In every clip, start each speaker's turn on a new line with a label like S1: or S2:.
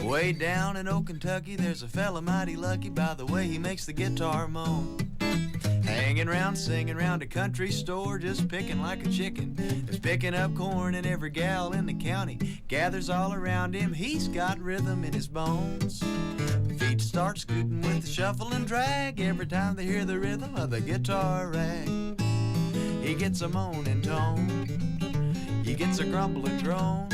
S1: Way down in old Kentucky, there's a fella mighty lucky by the way he makes the guitar moan. Hanging round, singing round a country store, just picking like a chicken. There's picking up corn, and every gal in the county gathers all around him. He's got rhythm in his bones. Feet start scooting with the shuffle and drag every time they hear the rhythm of the guitar rag. He gets a moaning tone, he gets a grumbling groan.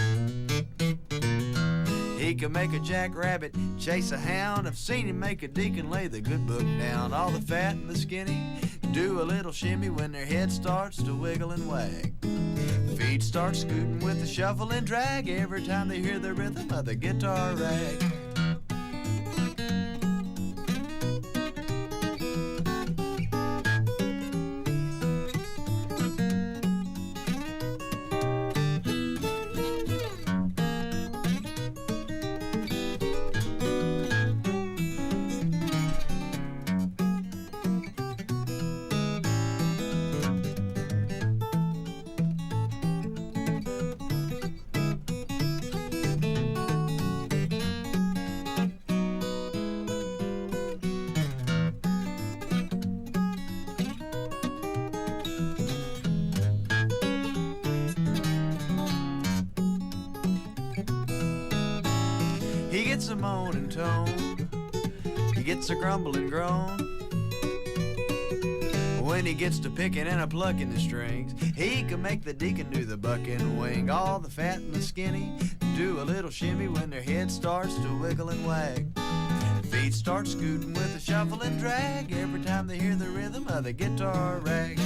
S1: He can make a jackrabbit chase a hound. I've seen him make a deacon lay the good book down. All the fat and the skinny do a little shimmy when their head starts to wiggle and wag. Feet start scooting with the shuffle and drag every time they hear the rhythm of the guitar rag. He gets a moaning tone, he gets a grumbling groan. When he gets to picking and a plucking the strings, he can make the deacon do the bucking wing. All the fat and the skinny do a little shimmy when their head starts to wiggle and wag. Feet start scooting with a shuffle and drag every time they hear the rhythm of the guitar rag.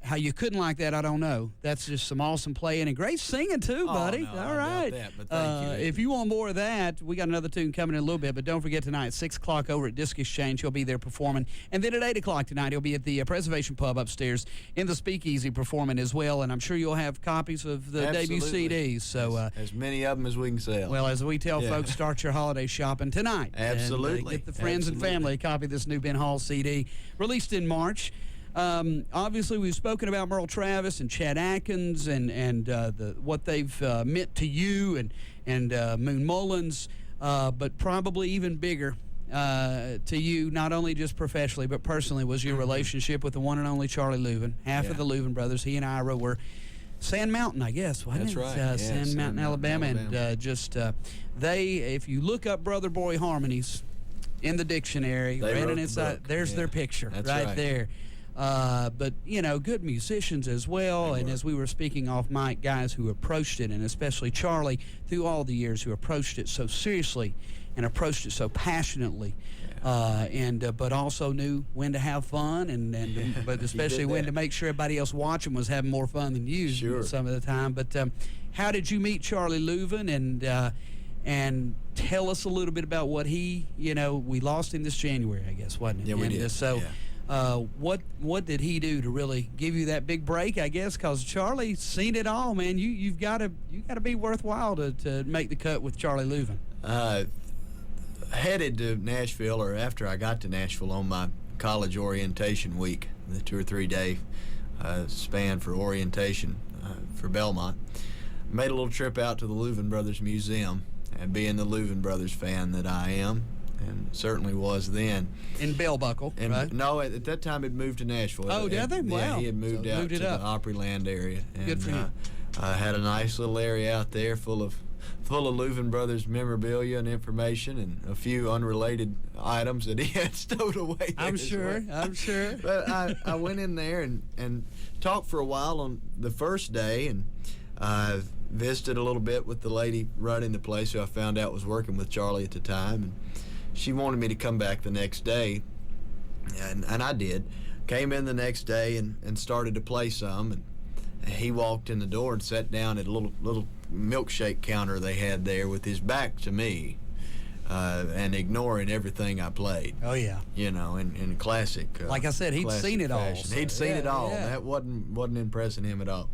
S2: How you couldn't like that, I don't know. That's just some awesome playing and great singing too, buddy.
S1: No,
S2: all right.
S1: That, but thank you.
S2: If you want more of that, we got another tune coming in a little bit, but don't forget tonight at 6 o'clock over at Disc Exchange, he'll be there performing. And then at 8 o'clock tonight, he'll be at the Preservation Pub upstairs in the Speakeasy performing as well. And I'm sure you'll have copies of the debut CDs. So
S1: as many of them as we can sell.
S2: Well, as we tell folks, start your holiday shopping tonight.
S1: Absolutely.
S2: And, get the friends and family a copy of this new Ben Hall CD, released in March. Obviously, we've spoken about Merle Travis and Chad Atkins and what they've meant to you and Moon Mullins, but probably even bigger to you, not only just professionally but personally, was your relationship with the one and only Charlie Louvin, half of the Louvin brothers. He and Ira were Sand Mountain, I guess, wasn't
S1: it?
S2: That's
S1: right.
S2: Sand Mountain, Alabama. And if you look up Brother Boy harmonies in the dictionary, there's their picture.
S1: That's
S2: right there. But, good musicians as well. And as we were speaking off mic, guys who approached it, and especially Charlie, through all the years, who approached it so seriously and approached it so passionately, but also knew when to have fun, but especially when to make sure everybody else watching was having more fun than you some of the time. But how did you meet Charlie Louvin, and tell us a little bit about what he, we lost him this January, I guess, wasn't it?
S1: Yeah, we did.
S2: What did he do to really give you that big break, I guess? Because Charlie's seen it all, man. You've got to be worthwhile to make the cut with Charlie Louvin.
S1: Headed to Nashville, or after I got to Nashville on my college orientation week, the 2 or 3 day span for orientation for Belmont, made a little trip out to the Louvin Brothers Museum, and being the Louvin Brothers fan that I am, and certainly was then. In
S2: Bell Buckle, right?
S1: No, at that time it moved to Nashville.
S2: Oh, did they? Wow.
S1: Yeah, he had moved out to the Opryland area. And,
S2: good for him.
S1: Had a nice little area out there full of Louvin Brothers memorabilia and information, and a few unrelated items that he had stowed away there.
S2: I'm sure.
S1: But I went in there and talked for a while on the first day, and I visited a little bit with the lady running the place, who I found out was working with Charlie at the time, and she wanted me to come back the next day, and I did. Came in the next day and started to play some, and he walked in the door and sat down at a little milkshake counter they had there with his back to me, and ignoring everything I played.
S2: Oh, yeah.
S1: In classic.
S2: Like I said, he'd seen it all.
S1: So. He'd seen it all. Yeah. That wasn't impressing him at all.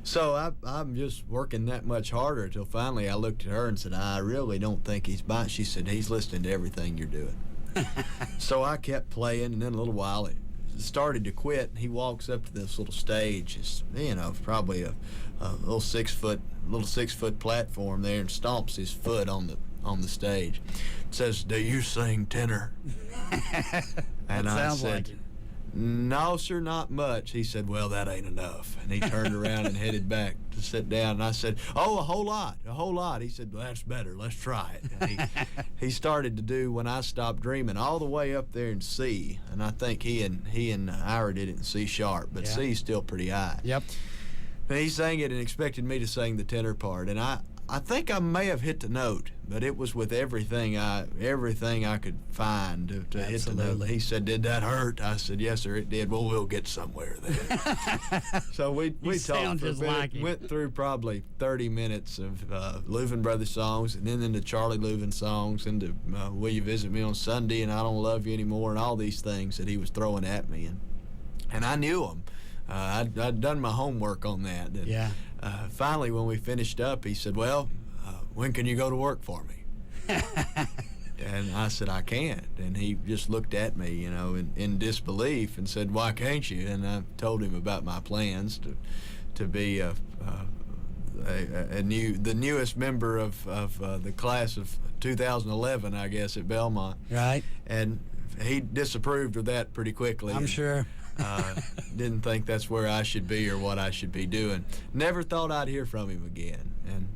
S1: So I'm just working that much harder till finally I looked at her and said, I really don't think he's buying. She said, he's listening to everything you're doing. So I kept playing, and then a little while started to quit, he walks up to this little stage. It's, probably a little 6-foot platform there, and stomps his foot on the stage. Says, "Do you sing tenor?" And I said, like "No, sir, not much." He said, "Well, that ain't enough." And he turned around and headed back to sit down. And I said, "Oh, a whole lot." He said, "Well, that's better. Let's try it." And he started to do When I Stopped Dreaming all the way up there in C. And I think he and Ira did it in C sharp, but C's still pretty high.
S2: Yep.
S1: And he sang it and expected me to sing the tenor part. And I think I may have hit the note, but it was with everything I could find to hit the note. He said, "Did that hurt?" I said, "Yes, sir, it did." "Well, we'll get somewhere then." So we talked for a bit, went through probably 30 minutes of Louvin Brothers songs, and then into Charlie Louvin songs, into Will You Visit Me on Sunday, and I Don't Love You Anymore, and all these things that he was throwing at me. And I knew them. I'd done my homework on that. And, finally, when we finished up, he said, "Well, when can you go to work for me?" And I said, "I can't." And he just looked at me, in disbelief, and said, "Why can't you?" And I told him about my plans to be the newest member of the class of 2011, I guess, at Belmont.
S2: Right.
S1: And he disapproved of that pretty quickly.
S2: I'm sure.
S1: Didn't think that's where I should be or what I should be doing. Never thought I'd hear from him again, and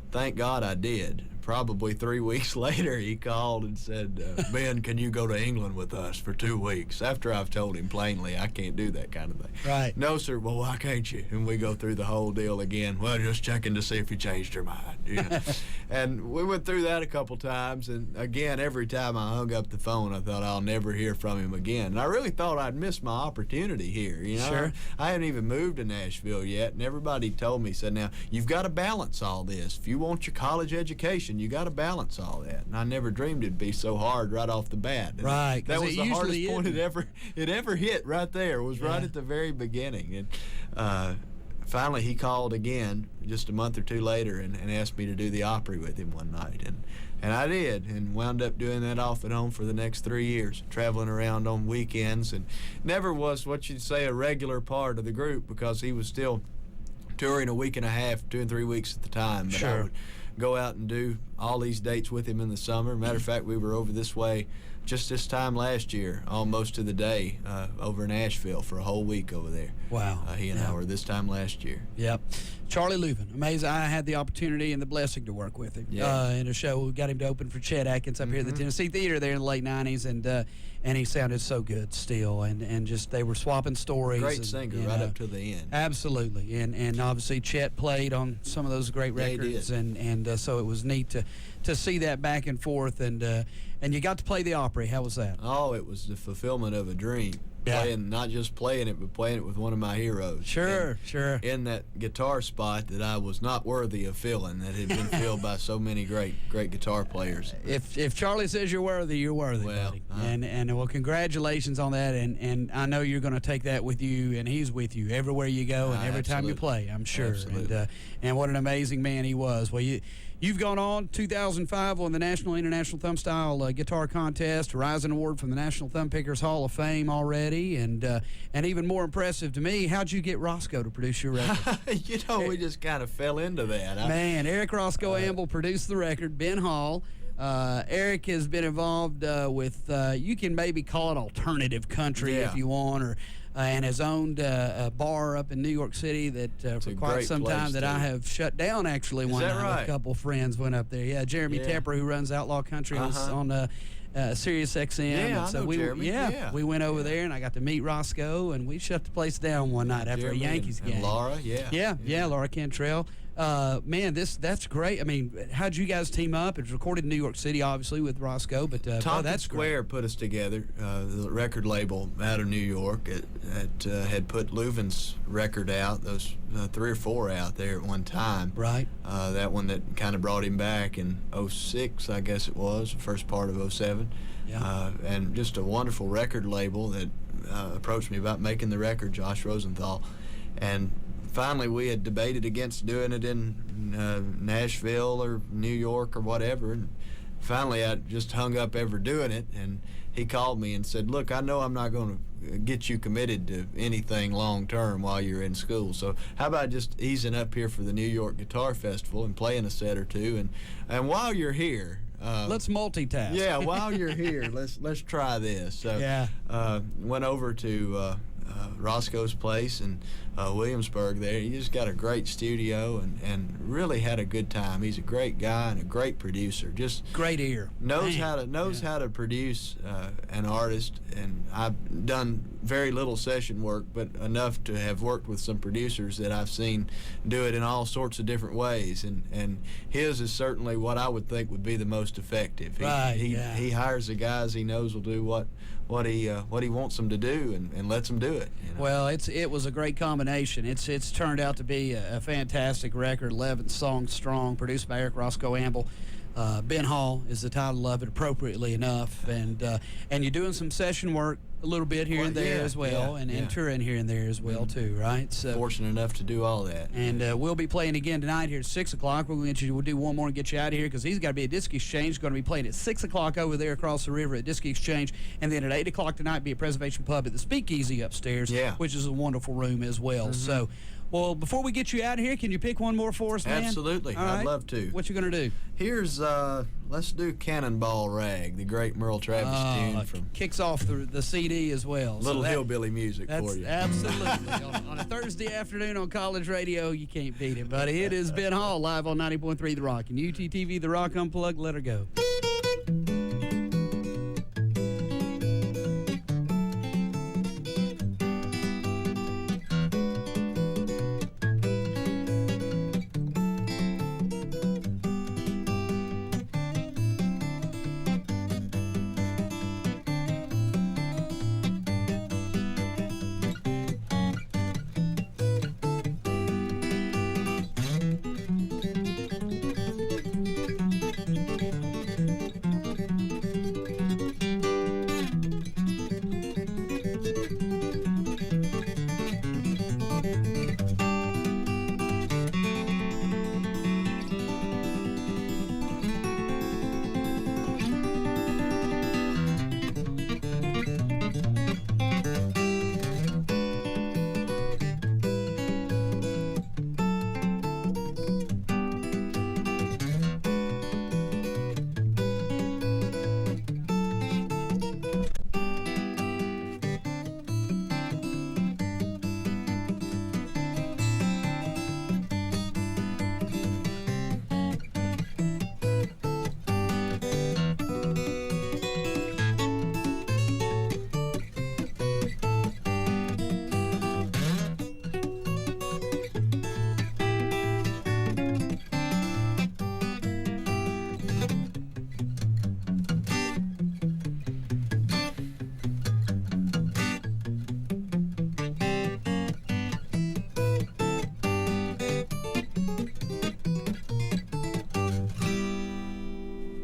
S1: thank God I did. Probably 3 weeks later, he called and said, "Ben, can you go to England with us for 2 weeks?" After I've told him plainly I can't do that kind of thing.
S2: Right.
S1: "No, sir." "Well, why can't you?" And we go through the whole deal again. "Well, just checking to see if you changed your mind." And we went through that a couple times, and again, every time I hung up the phone, I thought I'll never hear from him again. And I really thought I'd missed my opportunity here.
S2: Sure.
S1: I hadn't even moved to Nashville yet, and everybody told me, said, "Now, you've got to balance all this. If you want your college education, you got to balance all that." And I never dreamed it'd be so hard right off the bat. And
S2: right.
S1: that was the hardest point it ever hit right there. Was right at the very beginning. And finally he called again just a month or two later and asked me to do the Opry with him one night. And I did, and wound up doing that off and on for the next 3 years, traveling around on weekends, and never was what you'd say a regular part of the group, because he was still touring a week and a half, 2 and 3 weeks at the time. But I would go out and do all these dates with him in the summer. Matter of fact, we were over this way just this time last year, almost to the day, over in Asheville for a whole week over there.
S2: Wow.
S1: He and I were this time last year.
S2: Yep. Charlie Louvin, amazing. I had the opportunity and the blessing to work with him in a show. We got him to open for Chet Atkins up here at the Tennessee Theater there in the late 90s, and he sounded so good still, and just they were swapping stories.
S1: Great singer right up to the end.
S2: Absolutely, and obviously Chet played on some of those great records, and so it was neat to see that back and forth, and you got to play the Opry. How was that?
S1: Oh, it was the fulfillment of a dream. Not just playing it, but playing it with one of my heroes.
S2: Sure.
S1: In that guitar spot that I was not worthy of filling, that had been filled by so many great guitar players.
S2: If Charlie says you're worthy, you're worthy, buddy. And well, congratulations on that, and I know you're going to take that with you, and he's with you everywhere you go and every time you play, I'm sure.
S1: Absolutely.
S2: And what an amazing man he was. Well, You've gone on 2005 on the National International Thumb Style Guitar Contest, Horizon Award from the National Thumb Pickers Hall of Fame already, and even more impressive to me, how'd you get Roscoe to produce your record?
S1: We just kind of fell into that.
S2: Man, Eric Roscoe Amble produced the record. Ben Hall. Eric has been involved with, you can maybe call it alternative country if you want, or and has owned a bar up in New York City that for quite some time that I have shut down, actually. One night with a couple friends went up there. Yeah, Jeremy Tepper, who runs Outlaw Country, was on Sirius XM.
S1: Yeah,
S2: and so
S1: I know Jeremy.
S2: We went over there, and I got to meet Roscoe, and we shut the place down one night after
S1: Jeremy
S2: a Yankees game.
S1: And Laura,
S2: Laura Cantrell. Man, that's great. I mean, how'd you guys team up? It was recorded in New York City, obviously, with Roscoe, but
S1: Tompkins Square put us together. The record label out of New York had put Louvin's record out, those 3 or 4 out there at one time.
S2: Right.
S1: That one that kind of brought him back in 06, I guess it was, the first part of 07.
S2: Yeah.
S1: And just a wonderful record label that approached me about making the record, Josh Rosenthal. And finally, we had debated against doing it in Nashville or New York or whatever, and finally I just hung up ever doing it, and he called me and said, look, I know I'm not going to get you committed to anything long term while you're in school, so how about just easing up here for the New York Guitar Festival and playing a set or two, and while you're here,
S2: let's multitask.
S1: Yeah, while you're here, let's try this. So
S2: yeah.
S1: Went over to Roscoe's place in Williamsburg there. He just got a great studio and really had a good time. He's a great guy and a great producer. Just
S2: great ear.
S1: Knows how to produce an artist. And I've done very little session work, but enough to have worked with some producers that I've seen do it in all sorts of different ways. And his is certainly what I would think would be the most effective. He hires the guys he knows will do what he wants them to do and lets them do it. You know?
S2: Well, it was a great combination. It's turned out to be a fantastic record, 11 songs strong, produced by Eric Roscoe Amble. Ben Hall is the title of it, appropriately enough, and you're doing some session work a little bit here and there as well, and touring here and there as well too, right? So
S1: fortunate enough to do all that.
S2: And we'll be playing again tonight here at 6 o'clock. We'll do one more and get you out of here because he's got to be at Disc Exchange. Going to be playing at 6 o'clock over there across the river at Disc Exchange, and then at 8 o'clock tonight be at Preservation Pub at the Speakeasy upstairs, which is a wonderful room as well. Mm-hmm. So. Well, before we get you out of here, can you pick one more for us, man?
S1: Absolutely. I'd love to.
S2: What you going to do?
S1: Here's, let's do Cannonball Rag, the great Merle Travis tune.
S2: Kicks off the CD as well.
S1: Little hillbilly music for you.
S2: Absolutely. on a Thursday afternoon on college radio, you can't beat it, buddy. It is Ben Hall live on 90.3 The Rock. And UTTV The Rock Unplugged, let her go.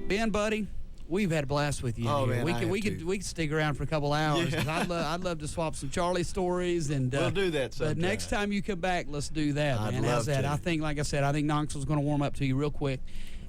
S2: Ben, buddy, we've had a blast with you.
S1: Oh, man,
S2: we could stick around for a couple hours.
S1: Yeah.
S2: I'd love to swap some Charlie stories, and
S1: we'll do that sometime.
S2: But next time you come back, let's do that.
S1: I'd
S2: man.
S1: love
S2: How's that?
S1: to.
S2: I think, like I said, I think Knoxville's going to warm up to you real quick.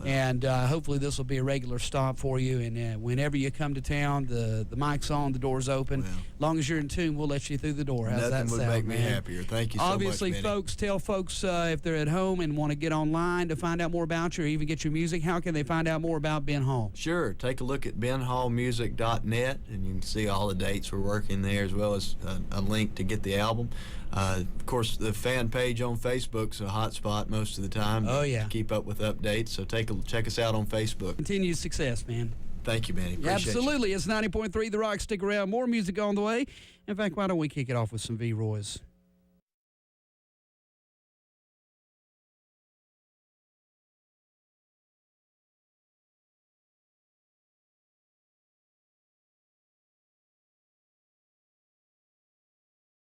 S2: And hopefully this will be a regular stop for you. And whenever you come to town, the mic's on, the door's open.
S1: Well,
S2: as long as you're in tune, we'll let you through the door. How's that sound,
S1: nothing would make
S2: man?
S1: me happier. Thank you so
S2: Obviously,
S1: much, Benny.
S2: tell folks if they're at home and want to get online to find out more about you or even get your music, how can they find out more about Ben Hall?
S1: Sure. Take a look at benhallmusic.net, and you can see all the dates we're working there, as well as a link to get the album. Of course, the fan page on Facebook's a hot spot most of the time.
S2: Oh, yeah.
S1: To keep up with updates, so check us out on Facebook.
S2: Continued success, man.
S1: Thank you, Manny. Appreciate
S2: Absolutely. You. It's 90.3 The Rock. Stick around. More music on the way. In fact, why don't we kick it off with some V-Roys?